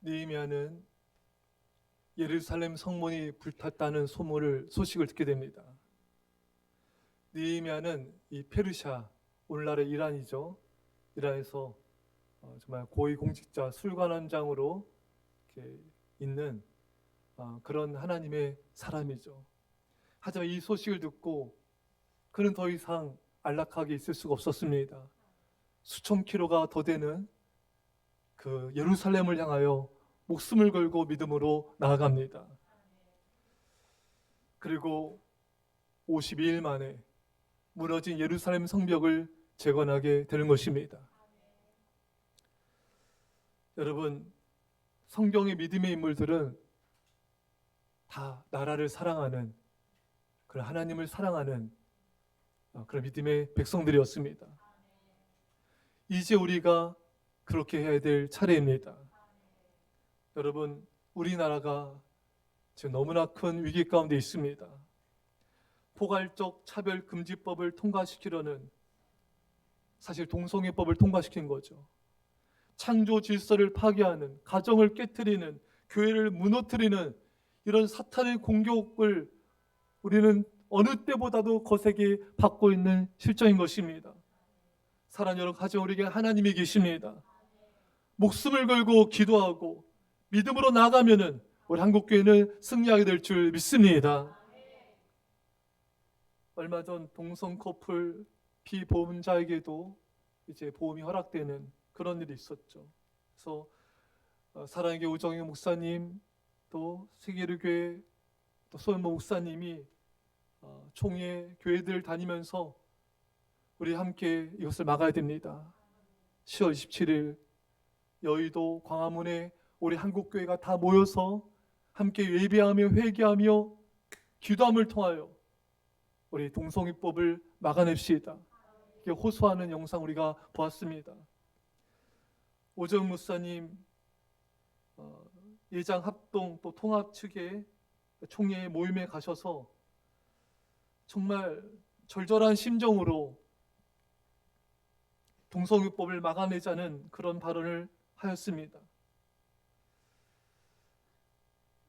느헤미야는 예루살렘 성문이 불탔다는 소식을 듣게 됩니다. 느헤미야는 이 페르시아, 오늘날의 이란이죠. 이란에서 정말 고위공직자 술관원장으로 이렇게 있는 그런 하나님의 사람이죠. 하지만 이 소식을 듣고 그는 더 이상 안락하게 있을 수가 없었습니다. 수천 킬로가 더 되는 그 예루살렘을 향하여 목숨을 걸고 믿음으로 나아갑니다. 그리고 52일 만에 무너진 예루살렘 성벽을 재건하게 되는 것입니다. 여러분, 성경의 믿음의 인물들은 다 나라를 사랑하는, 그런 하나님을 사랑하는 그런 믿음의 백성들이었습니다. 이제 우리가 그렇게 해야 될 차례입니다. 여러분, 우리나라가 지금 너무나 큰 위기 가운데 있습니다. 포괄적 차별금지법을 통과시키려는, 사실 동성애법을 통과시킨 거죠. 창조 질서를 파괴하는, 가정을 깨트리는, 교회를 무너뜨리는 이런 사탄의 공격을 우리는 어느 때보다도 거세게 받고 있는 실정인 것입니다. 사랑하는 여러분, 가정 우리에게 하나님이 계십니다. 목숨을 걸고 기도하고 믿음으로 나아가면은 우리 한국교회는 승리하게 될 줄 믿습니다. 얼마 전 동성 커플 피보험자에게도 이제 보험이 허락되는 그런 일이 있었죠. 그래서 사랑의 교회 오정영 목사님, 또 세계르교회 또 소현모 목사님이 총회 교회들 다니면서 우리 함께 이것을 막아야 됩니다. 10월 27일 여의도 광화문에 우리 한국교회가 다 모여서 함께 예배하며 회개하며 기도함을 통하여 우리 동성애법을 막아냅시다. 이렇게 호소하는 영상 우리가 보았습니다. 오정 목사님 예장 합동 또 통합 측의 총회 모임에 가셔서 정말 절절한 심정으로 동성애법을 막아내자는 그런 발언을 하였습니다.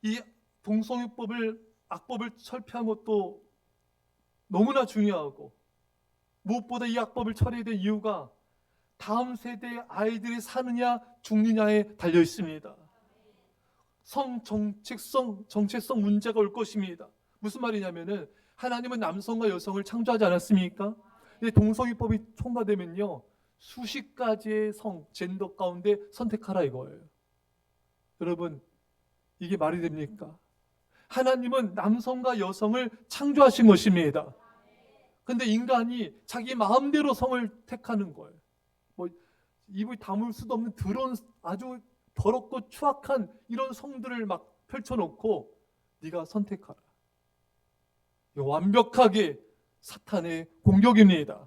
이 동성애법을 악법을 철폐한 것도 너무나 중요하고, 무엇보다 이 악법을 처리해야 될 이유가 다음 세대의 아이들이 사느냐 죽느냐에 달려 있습니다. 정체성 문제가 올 것입니다. 무슨 말이냐면은 하나님은 남성과 여성을 창조하지 않았습니까? 근데 동성애법이 통과되면요, 수십 가지의 젠더 가운데 선택하라 이거예요. 여러분, 이게 말이 됩니까? 하나님은 남성과 여성을 창조하신 것입니다. 근데 인간이 자기 마음대로 성을 택하는 거예요. 입을 다물 수도 없는 더러운, 아주 더럽고 추악한 이런 성들을 막 펼쳐놓고 네가 선택하라. 이거 완벽하게 사탄의 공격입니다.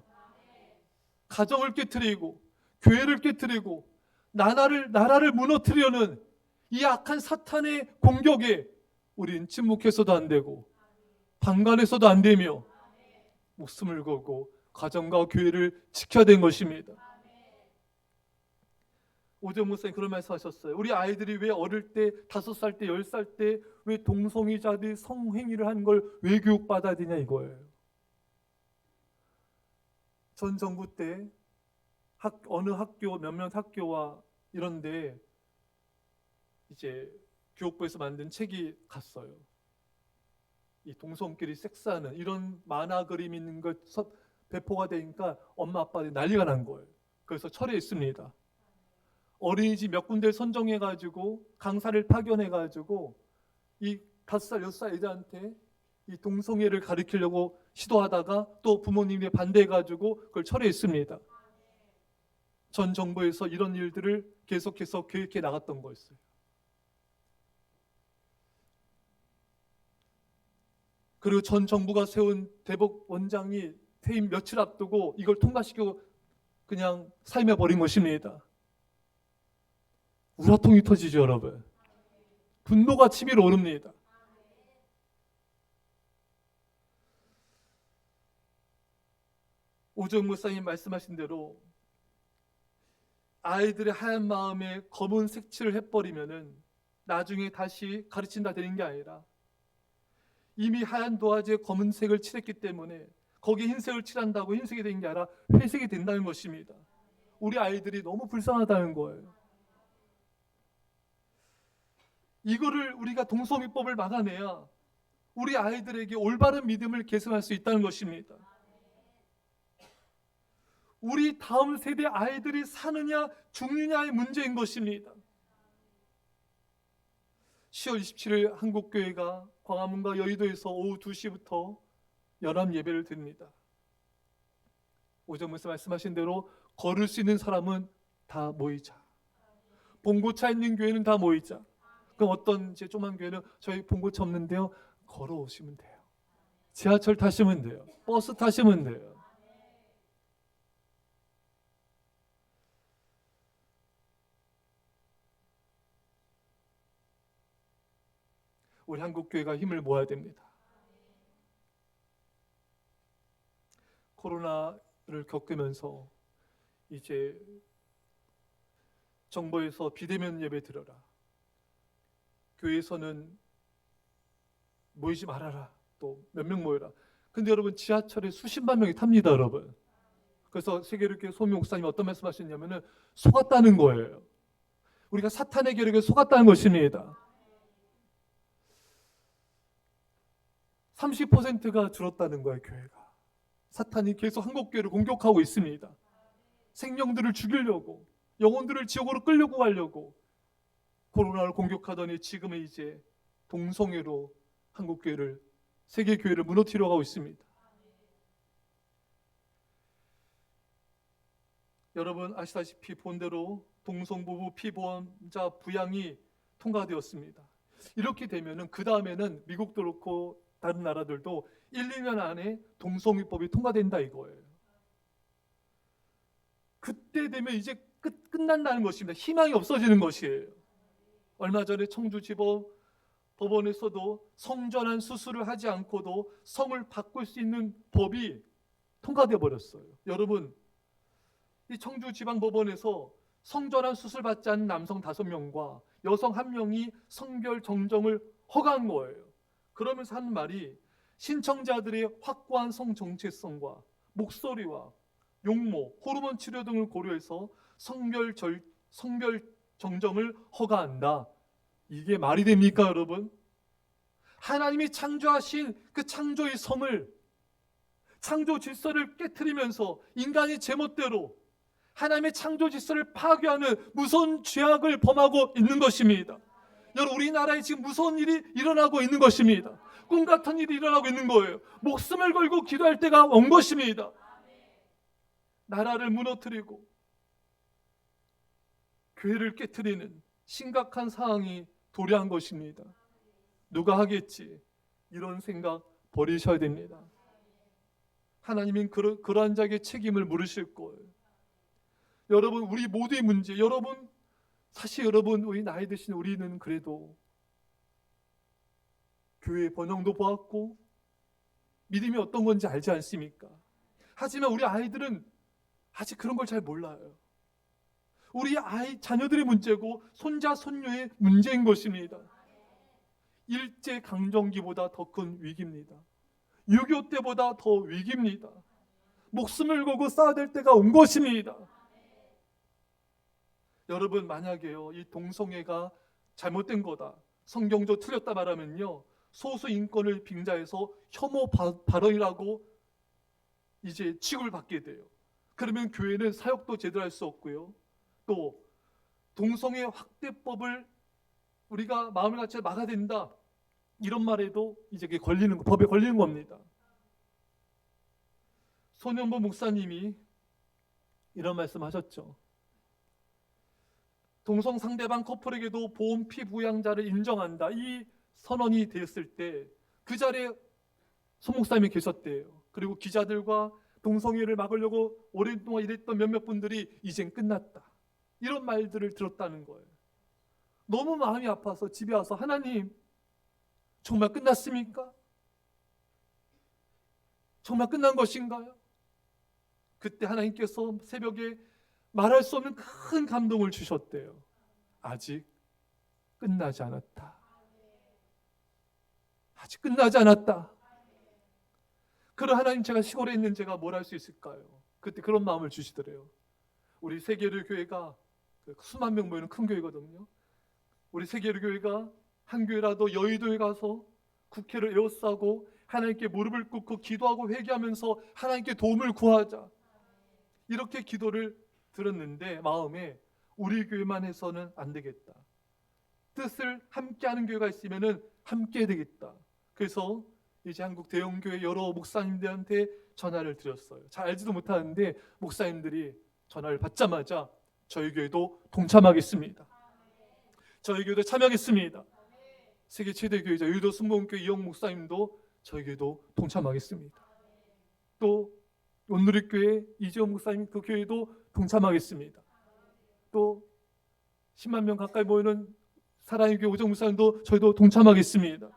가정을 깨트리고 교회를 깨트리고 나라를 무너뜨리려는 이 악한 사탄의 공격에 우린 침묵해서도 안 되고 방관해서도 안 되며 목숨을 걸고 가정과 교회를 지켜야 되는 것입니다. 오정 목사님 그런 말씀하셨어요. 우리 아이들이 왜 어릴 때 5살 때 10살 때 왜 동성애자들이 성행위를 하는 걸 왜 교육받아야 되냐 이거예요. 전 정부 때 어느 학교 몇몇 학교와 이런데 이제 교육부에서 만든 책이 갔어요. 이 동성끼리 섹스하는 이런 만화 그림 있는 것 배포가 되니까 엄마 아빠들이 난리가 난 거예요. 그래서 철회했습니다. 어린이집 몇 군데를 선정해가지고 강사를 파견해가지고 이 5살 6살 애들한테 이 동성애를 가르치려고 시도하다가 또 부모님이 반대해가지고 그걸 철회했습니다. 전 정부에서 이런 일들을 계속해서 교육해 나갔던 거였어요. 그리고 전 정부가 세운 대법원장이 퇴임 며칠 앞두고 이걸 통과시키고 그냥 사임해버린 것입니다. 우라통이 터지죠, 여러분. 분노가 치밀어 오릅니다. 오정 목사님 말씀하신 대로 아이들의 하얀 마음에 검은 색칠을 해버리면은 나중에 다시 가르친다 되는 게 아니라 이미 하얀 도화지에 검은색을 칠했기 때문에 거기에 흰색을 칠한다고 흰색이 되는 게 아니라 회색이 된다는 것입니다. 우리 아이들이 너무 불쌍하다는 거예요. 이거를 우리가 동성애법을 막아내야 우리 아이들에게 올바른 믿음을 계승할 수 있다는 것입니다. 우리 다음 세대 아이들이 사느냐 죽느냐의 문제인 것입니다. 10월 27일 한국교회가 광화문과 여의도에서 오후 2시부터 연합 예배를 드립니다. 오정무에서 말씀하신 대로 걸을 수 있는 사람은 다 모이자. 봉고차 있는 교회는 다 모이자. 그럼 어떤 이제 조그만 교회는 저희 봉고차 없는데요. 걸어오시면 돼요. 지하철 타시면 돼요. 버스 타시면 돼요. 우리 한국교회가 힘을 모아야 됩니다. 코로나를 겪으면서 이제 정부에서 비대면 예배 드려라. 교회에서는 모이지 말아라. 또 몇 명 모여라. 근데 여러분 지하철에 수십만 명이 탑니다, 여러분. 그래서 세계교회 소미 목사님이 어떤 말씀하셨냐면은 속았다는 거예요. 우리가 사탄의 계략에 속았다는 것입니다. 30%가 줄었다는 거예요, 교회가. 사탄이 계속 한국교회를 공격하고 있습니다. 생명들을 죽이려고, 영혼들을 지옥으로 끌려고 가려고 코로나를 공격하더니 지금은 이제 동성애로 한국교회를, 세계교회를 무너뜨려 가고 있습니다. 여러분 아시다시피 본대로 동성부부 피보험자 부양이 통과되었습니다. 이렇게 되면은 그 다음에는 미국도 그렇고 다른 나라들도 1, 2년 안에 동성애법이 통과된다 이거예요. 그때 되면 이제 끝난다는 것입니다. 희망이 없어지는 것이에요. 얼마 전에 청주지법원에서도 성전환 수술을 하지 않고도 성을 바꿀 수 있는 법이 통과되어 버렸어요. 여러분, 이 청주지방법원에서 성전환 수술 받지 않은 남성 5명과 여성 1명이 성별 정정을 허가한 거예요. 그러면서 한 말이 신청자들의 확고한 성 정체성과 목소리와 용모, 호르몬 치료 등을 고려해서 성별 정정을 허가한다. 이게 말이 됩니까, 여러분? 하나님이 창조하신 그 창조의 성을, 창조 질서를 깨트리면서 인간이 제멋대로 하나님의 창조 질서를 파괴하는 무서운 죄악을 범하고 있는 것입니다. 여러분, 우리나라에 지금 무서운 일이 일어나고 있는 것입니다. 꿈 같은 일이 일어나고 있는 거예요. 목숨을 걸고 기도할 때가 온 것입니다. 나라를 무너뜨리고 교회를 깨트리는 심각한 상황이 도래한 것입니다. 누가 하겠지? 이런 생각 버리셔야 됩니다. 하나님은 그러한 자에게 책임을 물으실 거예요. 여러분, 우리 모두의 문제, 여러분, 사실 여러분, 우리 나이 드신 우리는 그래도 교회 번영도 보았고 믿음이 어떤 건지 알지 않습니까? 하지만 우리 아이들은 아직 그런 걸 잘 몰라요. 우리 자녀들의 문제고 손자 손녀의 문제인 것입니다. 일제 강점기보다 더 큰 위기입니다. 6.25 때보다 더 위기입니다. 목숨을 걸고 싸워야 될 때가 온 것입니다. 여러분, 만약에요 이 동성애가 잘못된 거다, 성경적 틀렸다 말하면요 소수 인권을 빙자해서 혐오 발언이라고 이제 취급을 받게 돼요. 그러면 교회는 사역도 제대로 할 수 없고요, 또 동성애 확대법을 우리가 마음을 같이 막아야 된다 이런 말에도 이제 법에 걸리는 겁니다. 손현보 목사님이 이런 말씀하셨죠. 동성 상대방 커플에게도 보험 피부양자를 인정한다, 이 선언이 되었을 때 그 자리에 손 목사님이 계셨대요. 그리고 기자들과 동성애를 막으려고 오랫동안 일했던 몇몇 분들이 이젠 끝났다, 이런 말들을 들었다는 거예요. 너무 마음이 아파서 집에 와서 하나님, 정말 끝났습니까? 정말 끝난 것인가요? 그때 하나님께서 새벽에 말할 수 없는 큰 감동을 주셨대요. 아직 끝나지 않았다. 아직 끝나지 않았다. 그런 하나님, 제가 시골에 있는 제가 뭘 할 수 있을까요? 그때 그런 마음을 주시더래요. 우리 세계를 교회가 수만 명 모이는 큰 교회거든요. 우리 세계를 교회가 한 교회라도 여의도에 가서 국회를 에워싸고 하나님께 무릎을 꿇고 기도하고 회개하면서 하나님께 도움을 구하자, 이렇게 기도를 들었는데 마음에 우리 교회만 해서는 안 되겠다. 뜻을 함께하는 교회가 있으면은 함께 되겠다. 그래서 이제 한국 대형교회 여러 목사님들한테 전화를 드렸어요. 잘 알지도 못하는데 목사님들이 전화를 받자마자 저희 교회도 동참하겠습니다. 저희 교회도 참여하겠습니다. 세계 최대 교회자 여의도 순복음교회 이영 목사님도 저희 교회도 동참하겠습니다. 또 온누리교회 이지원 목사님 그 교회도 동참하겠습니다. 또 10만 명 가까이 모이는 사랑의 교회 오정 목사님도 저희도 동참하겠습니다.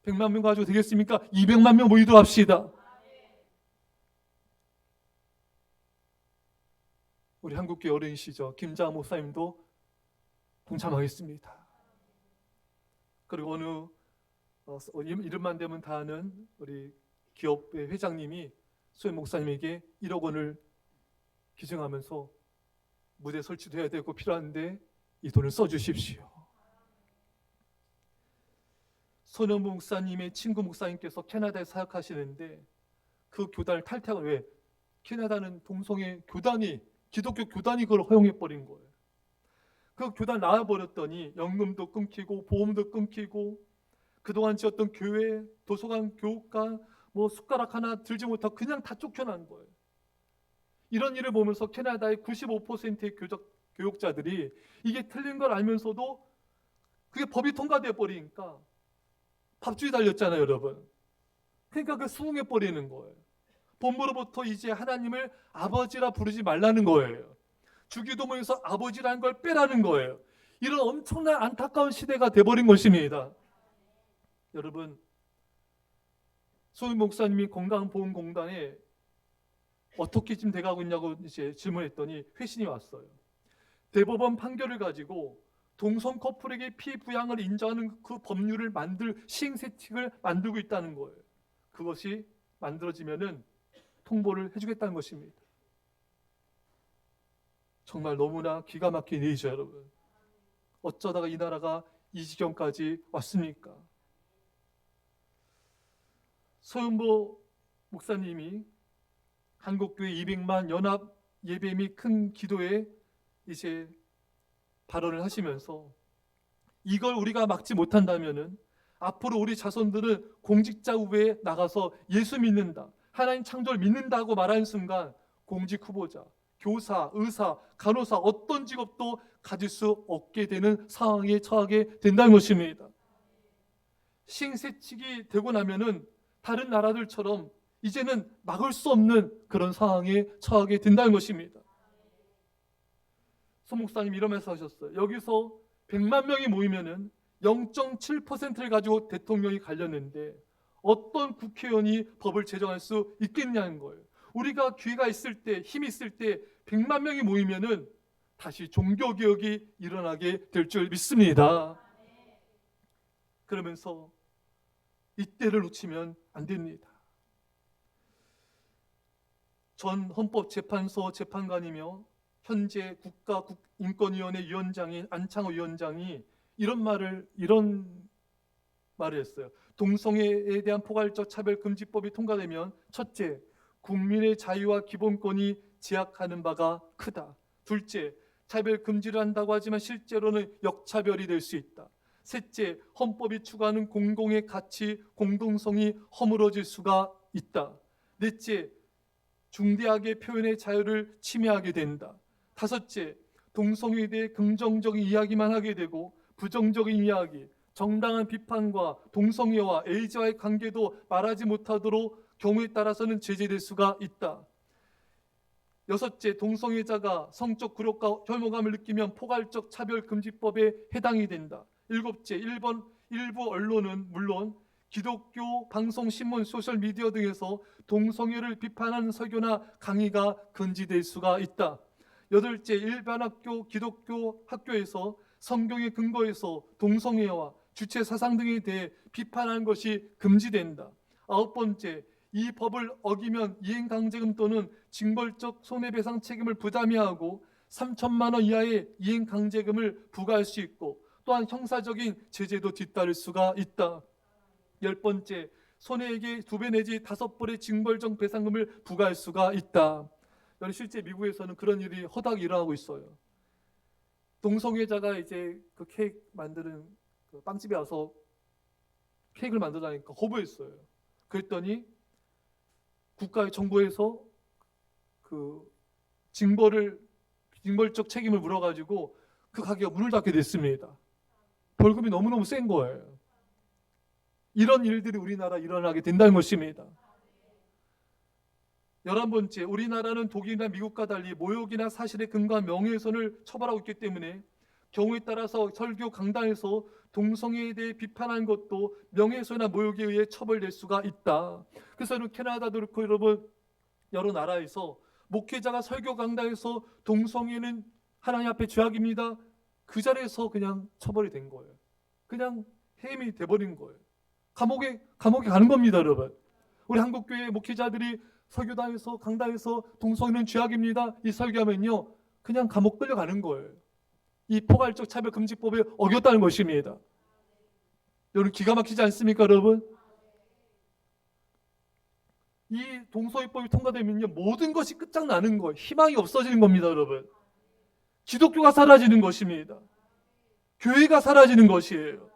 100만 명 가지고 되겠습니까? 200만 명 모이도록 합시다. 우리 한국교회 어른이시죠, 김자하 목사님도 동참하겠습니다. 그리고 어느 이름만 되면 다 아는 우리 기업의 회장님이 소혜 목사님에게 1억 원을 기증하면서 무대 설치도 해야 되고 필요한데 이 돈을 써주십시오. 손현무 목사님의 친구 목사님께서 캐나다에 사역하시는데 그 교단을 탈퇴하고, 왜? 캐나다는 동성애 교단이, 기독교 교단이 그걸 허용해버린 거예요. 그 교단 나와버렸더니 연금도 끊기고 보험도 끊기고 그동안 지었던 교회, 도서관, 교육관 뭐 숟가락 하나 들지 못하고 그냥 다 쫓겨난 거예요. 이런 일을 보면서 캐나다의 95%의 교육자들이 이게 틀린 걸 알면서도 그게 법이 통과돼 버리니까 밥줄이 달렸잖아요, 여러분. 그러니까 그 수긍해 버리는 거예요. 본부로부터 이제 하나님을 아버지라 부르지 말라는 거예요. 주기도문에서 아버지라는 걸 빼라는 거예요. 이런 엄청난 안타까운 시대가 돼버린 것입니다. 여러분, 소희 목사님이 건강보험공단에 어떻게 지금 돼가고 있냐고 이제 질문했더니 회신이 왔어요. 대법원 판결을 가지고 동성 커플에게 피부양을 인정하는 그 법률을 만들 시행세칙을 만들고 있다는 거예요. 그것이 만들어지면은 통보를 해주겠다는 것입니다. 정말 너무나 기가 막힌 일이죠, 여러분. 어쩌다가 이 나라가 이 지경까지 왔습니까? 소윤보 목사님이 한국교회 200만 연합 예배 및 큰 기도에 이제 발언을 하시면서 이걸 우리가 막지 못한다면은 앞으로 우리 자손들은 공직자 후보에 나가서 예수 믿는다, 하나님 창조를 믿는다고 말하는 순간 공직 후보자, 교사, 의사, 간호사 어떤 직업도 가질 수 없게 되는 상황에 처하게 된다는 것입니다. 시행세칙이 되고 나면은 다른 나라들처럼 이제는 막을 수 없는 그런 상황에 처하게 된다는 것입니다. 소 목사님 이러면서 하셨어요. 여기서 100만 명이 모이면은 0.7%를 가지고 대통령이 갈렸는데 어떤 국회의원이 법을 제정할 수 있겠냐는 거예요. 우리가 기회가 있을 때, 힘이 있을 때 100만 명이 모이면은 다시 종교개혁이 일어나게 될 줄 믿습니다. 그러면서 이때를 놓치면 안 됩니다. 전 헌법재판소 재판관이며 현재 국가인권위원회 위원장인 안창호 위원장이 이런 말을 했어요. 동성애에 대한 포괄적 차별금지법이 통과되면 첫째, 국민의 자유와 기본권이 제약하는 바가 크다. 둘째, 차별 금지를 한다고 하지만 실제로는 역차별이 될 수 있다. 셋째, 헌법이 추구하는 공공의 가치, 공동성이 허물어질 수가 있다. 넷째, 중대하게 표현의 자유를 침해하게 된다. 다섯째, 동성애에 대해 긍정적인 이야기만 하게 되고 부정적인 이야기, 정당한 비판과 동성애와 에이즈와의 관계도 말하지 못하도록 경우에 따라서는 제재될 수가 있다. 여섯째, 동성애자가 성적 굴욕과 혐오감을 느끼면 포괄적 차별금지법에 해당이 된다. 일곱째, 일부 언론은 물론 기독교 방송, 신문, 소셜미디어 등에서 동성애를 비판하는 설교나 강의가 금지될 수가 있다. 8째, 일반 학교, 기독교 학교에서 성경의 근거에서 동성애와 주체 사상 등에 대해 비판하는 것이 금지된다. 9번째, 이 법을 어기면 이행강제금 또는 징벌적 손해배상 책임을 부담해야 하고 3천만 원 이하의 이행강제금을 부과할 수 있고 또한 형사적인 제재도 뒤따를 수가 있다. 10번째, 손해액의 2배 내지 5배의 징벌적 배상금을 부과할 수가 있다. 실제 미국에서는 그런 일이 허다하게 일어나고 있어요. 동성애자가 이제 그 케이크 만드는 그 빵집에 와서 케이크를 만들자니까 거부했어요. 그랬더니 국가의 정부에서 그 징벌적 책임을 물어가지고 그 가게가 문을 닫게 됐습니다. 벌금이 너무너무 센 거예요. 이런 일들이 우리나라에 일어나게 된다는 것입니다. 11번째, 우리나라는 독일이나 미국과 달리 모욕이나 사실에 근거한 명예훼손을 처벌하고 있기 때문에 경우에 따라서 설교 강단에서 동성애에 대해 비판한 것도 명예훼손이나 모욕에 의해 처벌될 수가 있다. 그래서 캐나다도 그렇고 여러분 여러 나라에서 목회자가 설교 강단에서 동성애는 하나님 앞에 죄악입니다. 그 자리에서 그냥 처벌이 된 거예요. 그냥 해임이 돼버린 거예요. 감옥에 가는 겁니다, 여러분. 우리 한국교회 목회자들이 설교당에서 강당에서 동성애는 죄악입니다. 이 설교하면요, 그냥 감옥 끌려가는 거예요. 이 포괄적 차별금지법에 어겼다는 것입니다. 여러분 기가 막히지 않습니까, 여러분? 이 동성애법이 통과되면요, 모든 것이 끝장나는 거예요. 희망이 없어지는 겁니다, 여러분. 기독교가 사라지는 것입니다. 교회가 사라지는 것이에요.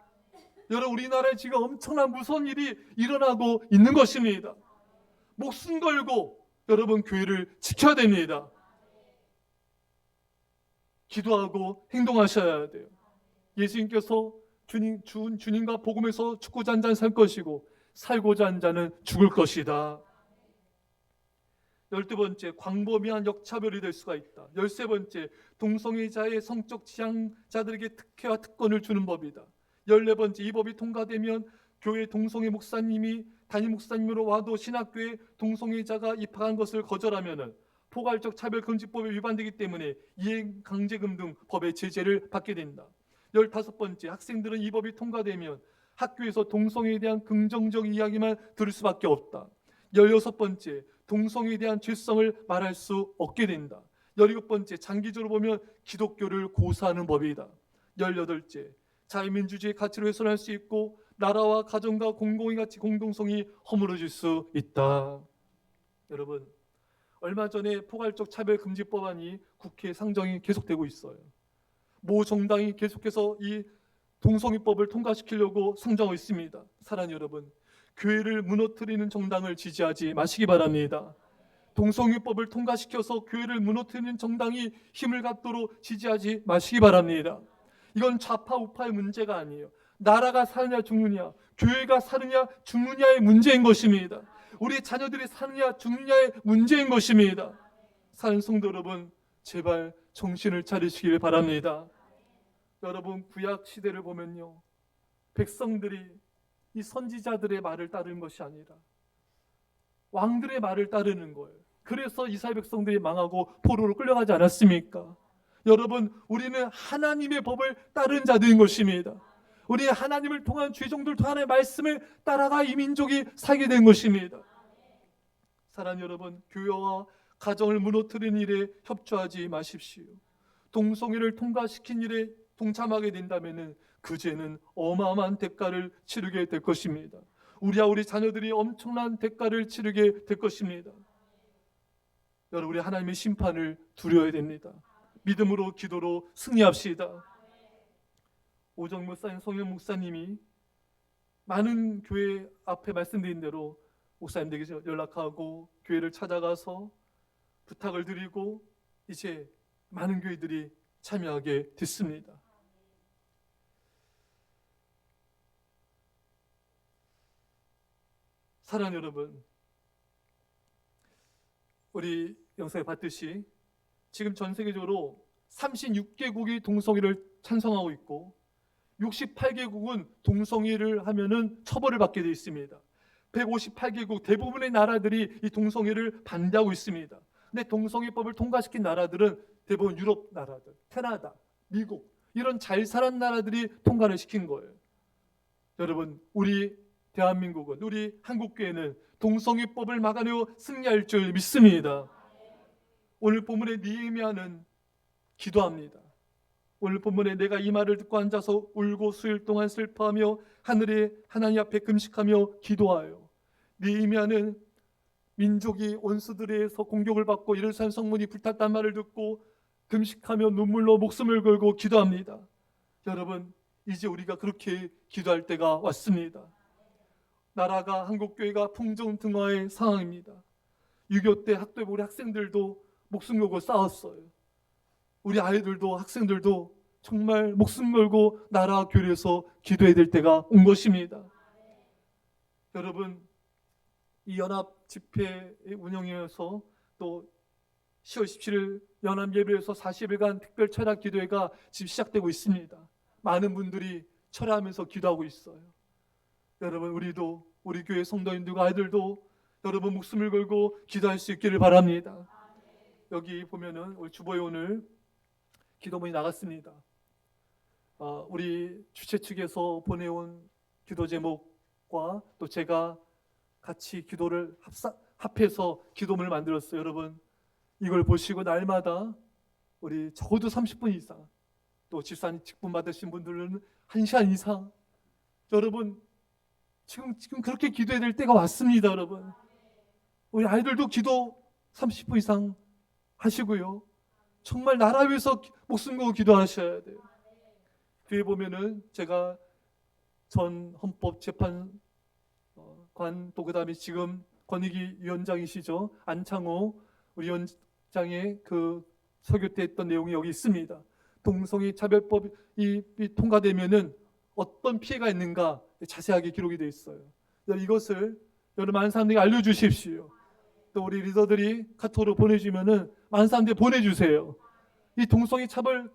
여러분 우리나라에 지금 엄청난 무서운 일이 일어나고 있는 것입니다. 목숨 걸고 여러분 교회를 지켜야 됩니다. 기도하고 행동하셔야 돼요. 예수님께서 주님과 복음에서 죽고자 한 자는 살 것이고 살고자 한 자는 죽을 것이다. 12번째, 광범위한 역차별이 될 수가 있다. 13번째, 동성애자의 성적 지향자들에게 특혜와 특권을 주는 법이다. 14번째, 이 법이 통과되면 교회 동성애 목사님이 담임 목사님으로 와도 신학교에 동성애자가 입학한 것을 거절하면 포괄적 차별금지법에 위반되기 때문에 이행강제금 등 법의 제재를 받게 된다. 15번째, 학생들은 이 법이 통과되면 학교에서 동성애에 대한 긍정적 이야기만 들을 수밖에 없다. 16번째, 동성애에 대한 죄성을 말할 수 없게 된다. 17번째, 장기적으로 보면 기독교를 고사하는 법이다. 18째, 자유민주주의 가치로 훼손할 수 있고 나라와 가정과 공공의 가치 공동성이 허물어질 수 있다. 여러분 얼마 전에 포괄적 차별금지법안이 국회 상정이 계속되고 있어요. 모 정당이 계속해서 이 동성애법을 통과시키려고 상정하고 있습니다. 사랑하는 여러분, 교회를 무너뜨리는 정당을 지지하지 마시기 바랍니다. 동성애법을 통과시켜서 교회를 무너뜨리는 정당이 힘을 갖도록 지지하지 마시기 바랍니다. 이건 좌파 우파의 문제가 아니에요. 나라가 사느냐 죽느냐, 교회가 사느냐 죽느냐의 문제인 것입니다. 우리 자녀들이 사느냐 죽느냐의 문제인 것입니다. 사는 성도 여러분, 제발 정신을 차리시길 바랍니다. 여러분 구약 시대를 보면요, 백성들이 이 선지자들의 말을 따르는 것이 아니라 왕들의 말을 따르는 거예요. 그래서 이스라엘 백성들이 망하고 포로로 끌려가지 않았습니까? 여러분 우리는 하나님의 법을 따르는 자들인 것입니다. 우리 하나님을 통한 죄종들 통한 말씀을 따라가 이 민족이 살게 된 것입니다. 사랑하는 여러분, 교회와 가정을 무너뜨리는 일에 협조하지 마십시오. 동성애를 통과시킨 일에 동참하게 된다면 그 죄는 어마어마한 대가를 치르게 될 것입니다. 우리와 우리 자녀들이 엄청난 대가를 치르게 될 것입니다. 여러분 우리 하나님의 심판을 두려워야 됩니다. 믿음으로 기도로 승리합시다. 오정 목사님, 성현 목사님이 많은 교회 앞에 말씀드린 대로 목사님들에게 연락하고 교회를 찾아가서 부탁을 드리고 이제 많은 교회들이 참여하게 됐습니다. 사랑하는 여러분, 우리 영상에 봤듯이 지금 전 세계적으로 36개국이 동성애를 찬성하고 있고 68개국은 동성애를 하면은 처벌을 받게 되어 있습니다. 158개국 대부분의 나라들이 이 동성애를 반대하고 있습니다. 근데 동성애법을 통과시킨 나라들은 대부분 유럽 나라들, 캐나다, 미국 이런 잘 사는 나라들이 통과를 시킨 거예요. 여러분, 우리 대한민국은, 우리 한국교회는 동성애법을 막아내어 승리할 줄 믿습니다. 오늘 본문의 느헤미야는 기도합니다. 오늘 본문에 내가 이 말을 듣고 앉아서 울고 수일 동안 슬퍼하며 하늘의 하나님 앞에 금식하며 기도하여. 느헤미야는 민족이 원수들에 의해서 공격을 받고 예루살렘 성문이 불탔단 말을 듣고 금식하며 눈물로 목숨을 걸고 기도합니다. 여러분, 이제 우리가 그렇게 기도할 때가 왔습니다. 나라가, 한국교회가 풍정등화의 상황입니다. 6.25 때 학도에 우리 학생들도 목숨 걸고 싸웠어요. 우리 아이들도 학생들도 정말 목숨 걸고 나라 교회에서 기도해야 될 때가 온 것입니다. 여러분, 이 연합 집회 운영에서 또 10월 17일 연합 예배에서 40일간 특별 철학 기도회가 지금 시작되고 있습니다. 많은 분들이 철회하면서 기도하고 있어요. 여러분, 우리도, 우리 교회 성도님들과 아이들도 여러분 목숨을 걸고 기도할 수 있기를 바랍니다. 여기 보면은 우리 주보에 오늘 기도문이 나갔습니다. 우리 주최 측에서 보내온 기도 제목과 또 제가 같이 기도를 합해서 기도문을 만들었어요. 여러분, 이걸 보시고 날마다 우리 적어도 30분 이상, 또 집사님 직분 받으신 분들은 1시간 이상, 여러분 지금 그렇게 기도해야 될 때가 왔습니다. 여러분, 우리 아이들도 기도 30분 이상 하시고요. 정말 나라 위해서 목숨 걸고 기도하셔야 돼요. 뒤에 보면은 제가 전 헌법재판관, 또 그 다음에 지금 권익위 위원장이시죠, 안창호 우리 위원장의 그 설교 때 했던 내용이 여기 있습니다. 동성애 차별법이 통과되면은 어떤 피해가 있는가 자세하게 기록이 되어 있어요. 이것을 여러분 많은 사람들에게 알려주십시오. 또 우리 리더들이 카톡으로 보내주면은 많은 사람들이 보내주세요. 이 동성애 차별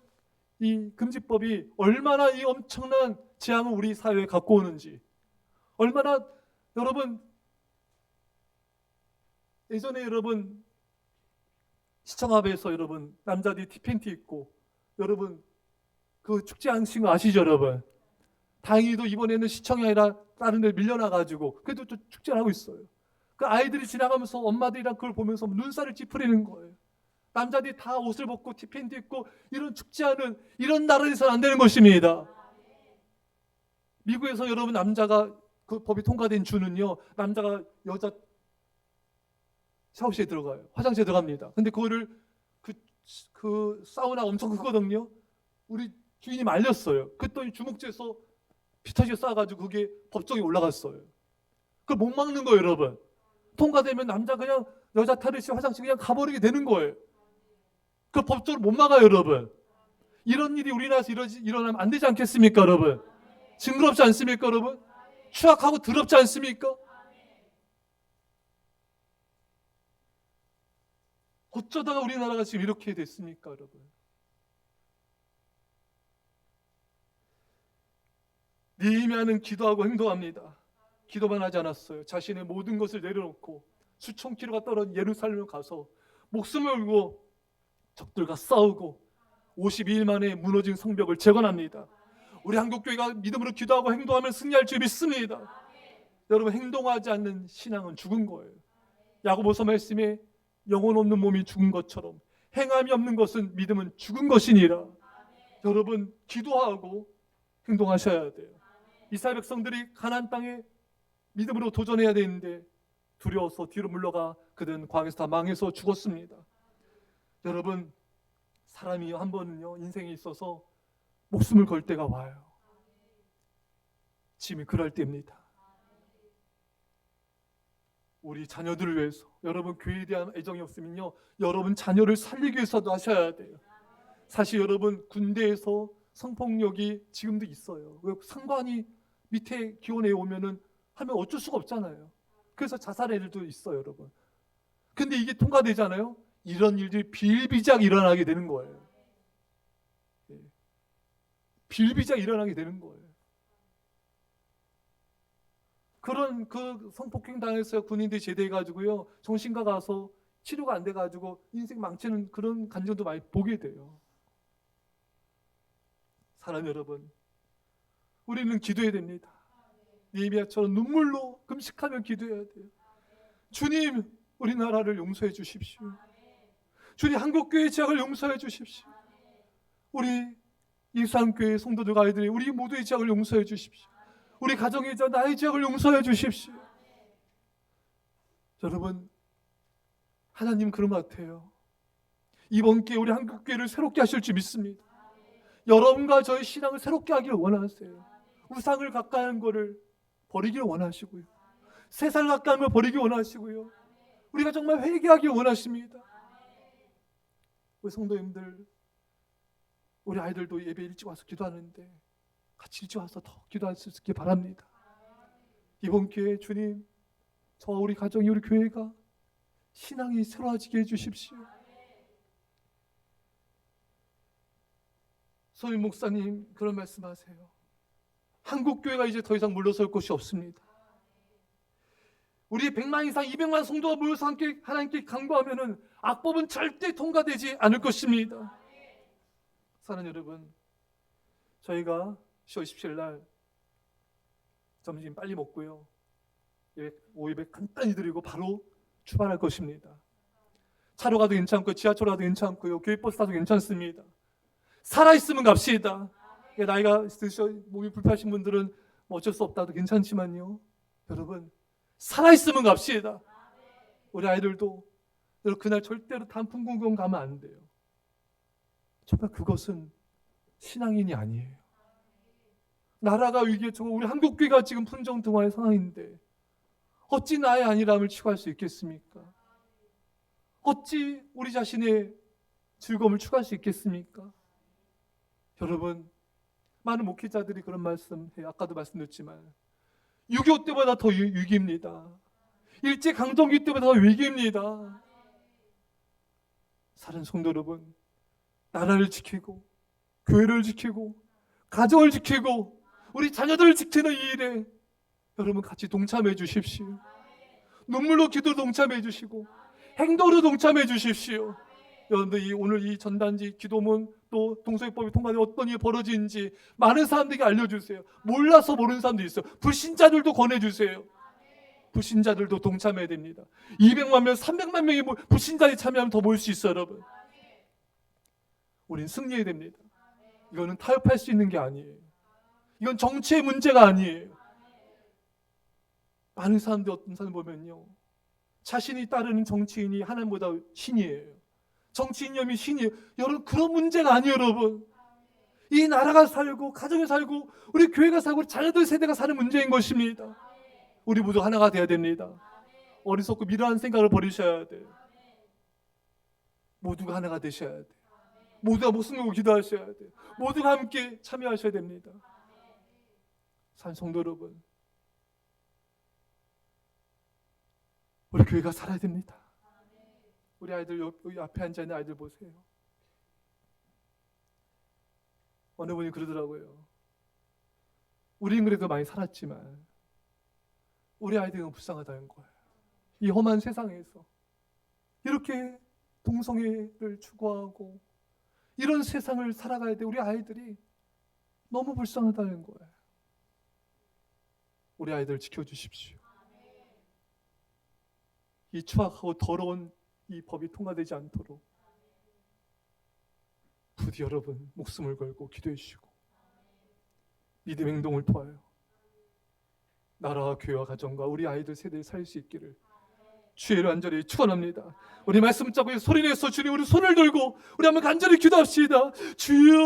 이 금지법이 얼마나 이 엄청난 재앙을 우리 사회에 갖고 오는지, 얼마나 여러분 예전에 여러분 시청 앞에서 여러분 남자들이 티팬티 입고 여러분 그 축제 하신 거 아시죠? 여러분, 다행히도 이번에는 시청이 아니라 다른 데 밀려나가지고 그래도 또 축제를 하고 있어요. 그 아이들이 지나가면서 엄마들이랑 그걸 보면서 눈살을 찌푸리는 거예요. 남자들이 다 옷을 벗고 티팬티 입고 이런 축제하는 이런 나라에서는 안 되는 것입니다. 미국에서 여러분 남자가 그 법이 통과된 주는요, 남자가 여자 샤워실에 들어가요. 화장실에 들어갑니다. 근데 그거를 그 사우나 엄청 크거든요. 우리 주인이 말렸어요. 그랬더니 주먹질해서 피터지에 싸가지고 그게 법정에 올라갔어요. 그걸 못 막는 거예요, 여러분. 통과되면 남자 그냥 여자 탈의실 화장실 그냥 가버리게 되는 거예요. 그 법적으로 못 막아요, 여러분. 이런 일이 우리나라에서 일어나면 안 되지 않겠습니까, 여러분? 징그럽지 않습니까, 여러분? 추악하고 더럽지 않습니까? 어쩌다가 우리나라가 지금 이렇게 됐습니까, 여러분? 느헤미야는 기도하고 행동합니다. 기도만 하지 않았어요. 자신의 모든 것을 내려놓고 수천 킬로가 떨어진 예루살렘을 가서 목숨을 걸고 적들과 싸우고 52일 만에 무너진 성벽을 재건합니다. 우리 한국교회가 믿음으로 기도하고 행동하면 승리할 줄 믿습니다. 여러분, 행동하지 않는 신앙은 죽은 거예요. 야고보서 말씀에 영혼 없는 몸이 죽은 것처럼 행함이 없는 것은 믿음은 죽은 것이니라. 여러분, 기도하고 행동하셔야 돼요. 이스라엘 백성들이 가나안 땅에 믿음으로 도전해야 되는데 두려워서 뒤로 물러가 그들은 광야에서 다 망해서 죽었습니다. 여러분, 사람이 한 번은요 인생에 있어서 목숨을 걸 때가 와요. 지금이 그럴 때입니다. 우리 자녀들을 위해서, 여러분 교회에 대한 애정이 없으면요 여러분 자녀를 살리기 위해서도 하셔야 돼요. 사실 여러분 군대에서 성폭력이 지금도 있어요. 상관이 밑에 기원에 오면은 하면 어쩔 수가 없잖아요. 그래서 자살의 일도 있어요, 여러분. 근데 이게 통과되잖아요. 이런 일들이 비일비재하게 일어나게 되는 거예요. 비일비재하게 일어나게 되는 거예요. 그런 그 성폭행 당해서 군인들이 제대해가지고요 정신과 가서 치료가 안 돼가지고 인생 망치는 그런 간증도 많이 보게 돼요. 사랑하는 여러분, 우리는 기도해야 됩니다. 예비야처럼 눈물로 금식하며 기도해야 돼요. 주님, 우리나라를 용서해 주십시오. 주님, 한국교회 지역을 용서해 주십시오. 우리 이수한교회 성도들 아이들이 우리 모두의 지역을 용서해 주십시오. 우리 가정의 지역, 나의 지역을 용서해 주십시오. 여러분, 하나님 그런 것 같아요. 이번 기회에 우리 한국교회를 새롭게 하실 줄 믿습니다. 여러분과 저의 신앙을 새롭게 하기를 원하세요. 우상을 가까이 하는 것을 버리기를 원하시고요. 세상을 가까이 하는 걸 버리기 원하시고요. 우리가 정말 회개하기 원하십니다. 우리 성도님들, 우리 아이들도 예배 일찍 와서 기도하는데 같이 일찍 와서 더 기도할 수 있게 바랍니다. 이번 기회에 주님, 저 우리 가정이, 우리 교회가 신앙이 새로워지게 해주십시오. 소임 목사님 그런 말씀하세요. 한국 교회가 이제 더 이상 물러설 곳이 없습니다. 우리 100만 이상 200만 성도가 모여서 함께 하나님께 간구하면은 악법은 절대 통과되지 않을 것입니다. 사랑하는 여러분, 저희가 10월 27일 날 점심 빨리 먹고요, 오예배 간단히 드리고 바로 출발할 것입니다. 차로 가도 괜찮고 지하철로 가도 괜찮고요, 교회버스 타도 괜찮습니다. 살아있으면 갑시다. 나이가 드셔 몸이 불편하신 분들은 뭐 어쩔 수 없다도 괜찮지만요, 여러분 살아있으면 갑시다. 우리 아이들도 그날 절대로 단풍구경 가면 안 돼요. 정말 그것은 신앙인이 아니에요. 나라가 위기에 처해 우리 한국교회가 지금 풍정등화의 상황인데 어찌 나의 안일함을 추구할 수 있겠습니까? 어찌 우리 자신의 즐거움을 추구할 수 있겠습니까? 여러분, 많은 목회자들이 그런 말씀해요. 아까도 말씀드렸지만 6.25 때보다 더 위기입니다. 일제강점기 때보다 더 위기입니다. 사랑하는 성도 여러분, 나라를 지키고 교회를 지키고 가정을 지키고 우리 자녀들을 지키는 이 일에 여러분 같이 동참해 주십시오. 눈물로 기도 동참해 주시고 행동으로 동참해 주십시오. 여러분들 오늘 이 전단지 기도문 또 동서예법이 통과돼 어떤 일이 벌어지는지 많은 사람들에게 알려주세요. 몰라서 모르는 사람도 있어요. 불신자들도 권해주세요. 불신자들도 동참해야 됩니다. 200만 명, 300만 명이 불신자들이 참여하면 더 모일 수 있어요. 여러분, 우린 승리해야 됩니다. 이거는 타협할 수 있는 게 아니에요. 이건 정치의 문제가 아니에요. 많은 사람들 어떤 사람 보면요, 자신이 따르는 정치인이 하나님보다 신이에요. 정치인념이 신이에요. 여러분, 그런 문제가 아니에요. 여러분, 이 나라가 살고 가정이 살고 우리 교회가 살고 우리 자녀들 세대가 사는 문제인 것입니다. 우리 모두 하나가 돼야 됩니다. 어리석고 미련한 생각을 버리셔야 돼요. 모두가 하나가 되셔야 돼요. 모두가 목숨 걸고 기도하셔야 돼요. 모두가 함께 참여하셔야 됩니다. 산 성도 여러분, 우리 교회가 살아야 됩니다. 우리 아이들 여기 앞에 앉아있는 아이들 보세요. 어느 분이 그러더라고요. 우리는 그래도 많이 살았지만 우리 아이들은 불쌍하다는 거예요. 이 험한 세상에서 이렇게 동성애를 추구하고 이런 세상을 살아가야 돼. 우리 아이들이 너무 불쌍하다는 거예요. 우리 아이들 지켜주십시오. 이 추악하고 더러운 이 법이 통과되지 않도록 부디 여러분 목숨을 걸고 기도해 주시고 믿음 행동을 통하여 나라와 교회와 가정과 우리 아이들 세대에 살 수 있기를 주의 간절히 축원합니다. 우리 말씀 잡고 소리내서 주님, 우리 손을 들고 우리 한번 간절히 기도합시다. 주여,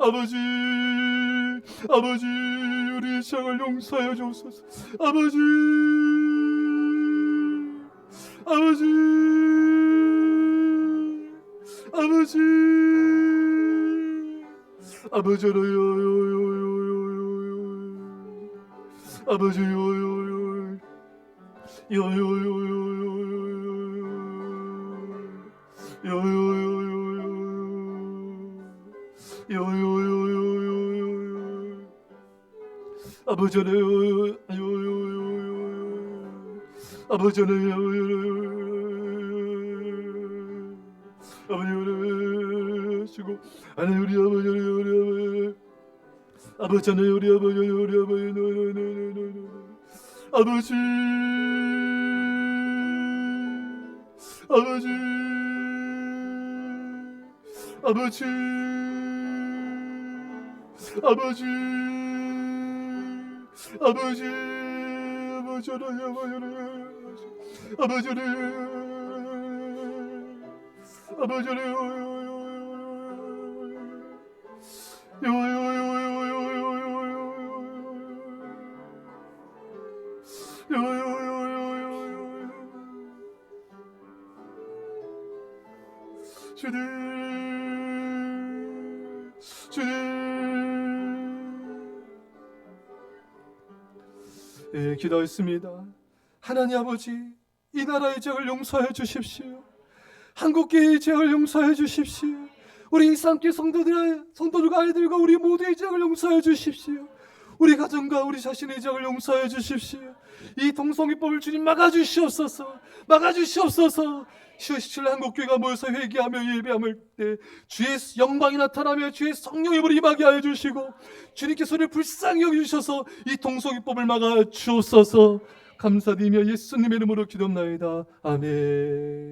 아버지, 아버지, 우리의 죄를 용서하여 주옵소서. 아버지, 아버지, 아버지, 아버지, 아버지, 아버지, 아버지 하나님, 아버지 하시고 하나님 우리 아버지 아버지 하나님 우리 아버지 아버지 아버지 아버지 아버지 아버지 아버지 하나님 아버지 아버지 예, 기도했습니다. 하나님 아버지, 이 나라의 죄를 용서해 주십시오. 한국교회의 죄를 용서해 주십시오. 우리 이산교회 성도들과 아이들과 우리 모두의 죄를 용서해 주십시오. 우리 가정과 우리 자신의 죄를 용서해 주십시오. 이 동성애법을 주님 막아주시옵소서. 막아주시옵소서. 10월 17일 한국교회가 모여서 회개하며 예배함을 때 주의 영광이 나타나며 주의 성령의 불이 임하게 하여 주시고 주님께서 우리를 불쌍히 여기주셔서 이 동성애법을 막아 주옵소서. 감사드리며 예수님의 이름으로 기도합나이다. 아멘.